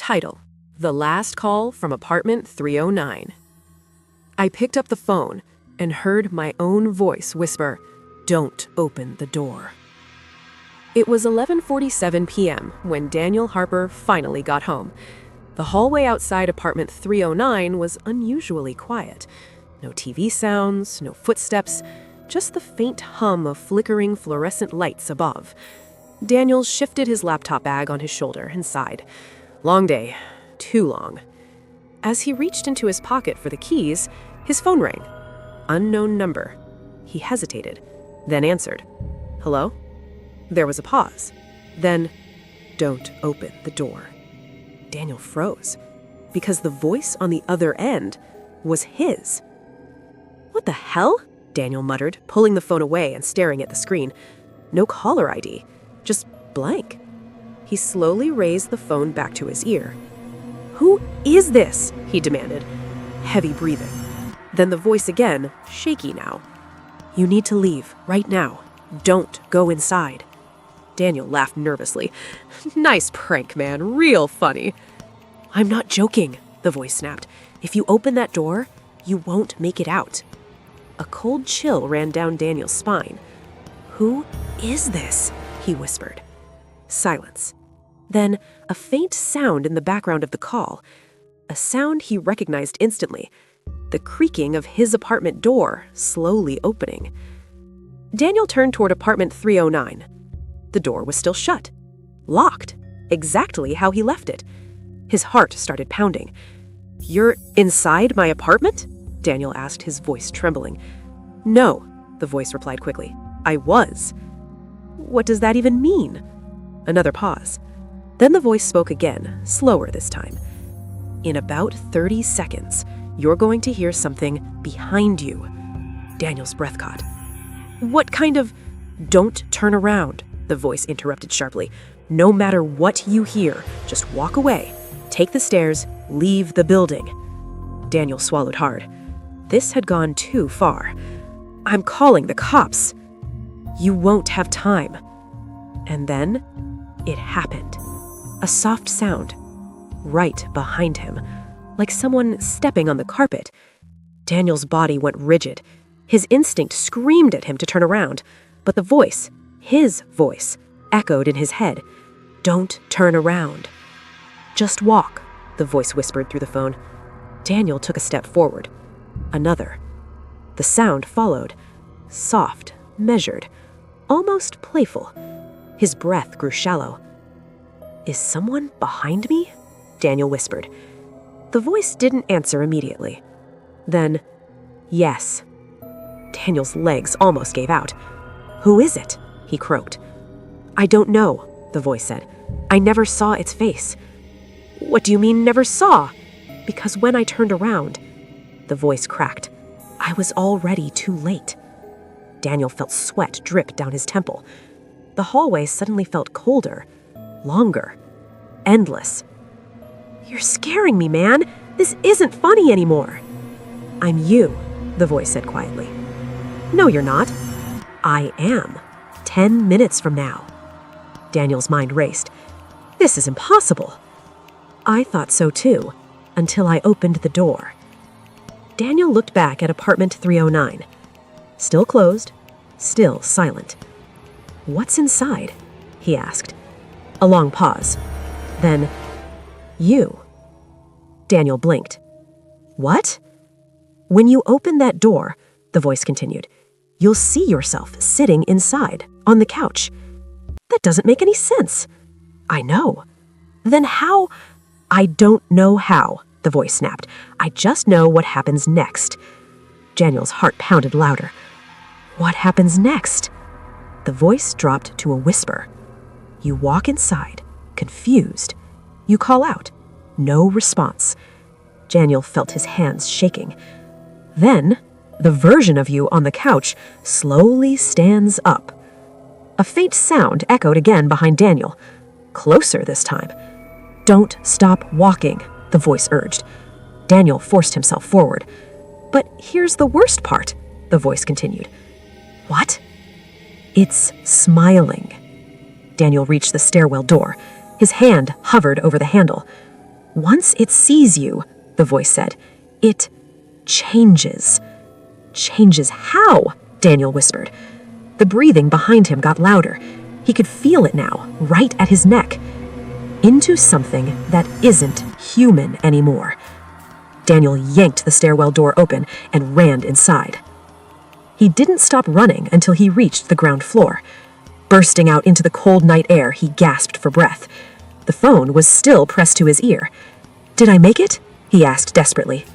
Title: The Last Call from Apartment 309. I picked up the phone and heard my own voice whisper, "Don't open the door." It was 11:47 p.m. when Daniel Harper finally got home. The hallway outside apartment 309 was unusually quiet. No TV sounds, no footsteps, just the faint hum of flickering fluorescent lights above. Daniel shifted his laptop bag on his shoulder and sighed. Long day. Too long. As he reached into his pocket for the keys, his phone rang. Unknown number. He hesitated, then answered. "Hello?" There was a pause. Then, "Don't open the door." Daniel froze, because the voice on the other end was his. "What the hell?" Daniel muttered, pulling the phone away and staring at the screen. No caller ID, just blank. He slowly raised the phone back to his ear. "Who is this?" he demanded, heavy breathing. Then the voice again, shaky now. "You need to leave, right now. Don't go inside." Daniel laughed nervously. "Nice prank, man. Real funny." "I'm not joking," the voice snapped. "If you open that door, you won't make it out." A cold chill ran down Daniel's spine. "Who is this?" he whispered. Silence. Then a faint sound in the background of the call. A sound he recognized instantly. The creaking of his apartment door slowly opening. Daniel turned toward apartment 309. The door was still shut. Locked. Exactly how he left it. His heart started pounding. "You're inside my apartment?" Daniel asked, his voice trembling. "No," the voice replied quickly. "I was." "What does that even mean?" Another pause. Then the voice spoke again, slower this time. "In about 30 seconds, you're going to hear something behind you." Daniel's breath caught. "What kind of—" "Don't turn around," the voice interrupted sharply. "No matter what you hear, just walk away. Take the stairs, leave the building." Daniel swallowed hard. This had gone too far. "I'm calling the cops." "You won't have time." And then it happened. A soft sound, right behind him, like someone stepping on the carpet. Daniel's body went rigid. His instinct screamed at him to turn around, but the voice, his voice, echoed in his head. "Don't turn around." "Just walk," the voice whispered through the phone. Daniel took a step forward. Another. The sound followed. Soft, measured, almost playful. His breath grew shallow. "Is someone behind me?" Daniel whispered. The voice didn't answer immediately. Then, "Yes." Daniel's legs almost gave out. "Who is it?" he croaked. "I don't know," the voice said. "I never saw its face." "What do you mean, never saw?" "Because when I turned around," the voice cracked, "I was already too late." Daniel felt sweat drip down his temple. The hallway suddenly felt colder, longer, endless. "You're scaring me, man. This isn't funny anymore." "I'm you," the voice said quietly. "No, you're not." "I am. 10 minutes from now." Daniel's mind raced. "This is impossible." "I thought so too, until I opened the door." Daniel looked back at apartment 309. Still closed, still silent. "What's inside?" he asked. A long pause. Then, "You." Daniel blinked. "What?" "When you open that door," the voice continued, "you'll see yourself sitting inside, on the couch." "That doesn't make any sense." "I know." "Then how—" "I don't know how," the voice snapped. "I just know what happens next." Daniel's heart pounded louder. "What happens next?" The voice dropped to a whisper. "You walk inside, confused. You call out. No response." Daniel felt his hands shaking. Then, the version of you on the couch slowly stands up. A faint sound echoed again behind Daniel. Closer this time. "Don't stop walking," the voice urged. Daniel forced himself forward. "But here's the worst part," the voice continued. "What?" "It's smiling." Daniel reached the stairwell door. His hand hovered over the handle. Once it sees you, the voice said, it changes. Changes how? Daniel whispered. The breathing behind him got louder. He could feel it now, right at his neck. Into something that isn't human anymore. Daniel yanked the stairwell door open and ran inside. He didn't stop running until he reached the ground floor. Bursting out into the cold night air, he gasped for breath. The phone was still pressed to his ear. "Did I make it?" he asked desperately.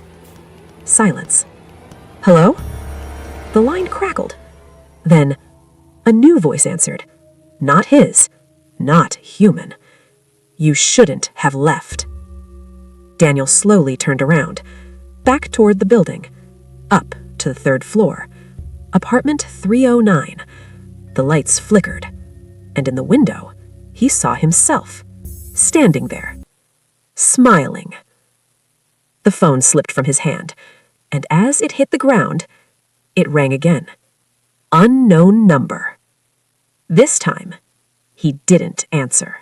Silence. "Hello?" The line crackled. Then a new voice answered. Not his. Not human. "You shouldn't have left." Daniel slowly turned around, back toward the building, up to the 3rd floor. Apartment 309. The lights flickered, and in the window, he saw himself, standing there, smiling. The phone slipped from his hand, and as it hit the ground, it rang again. Unknown number. This time, he didn't answer.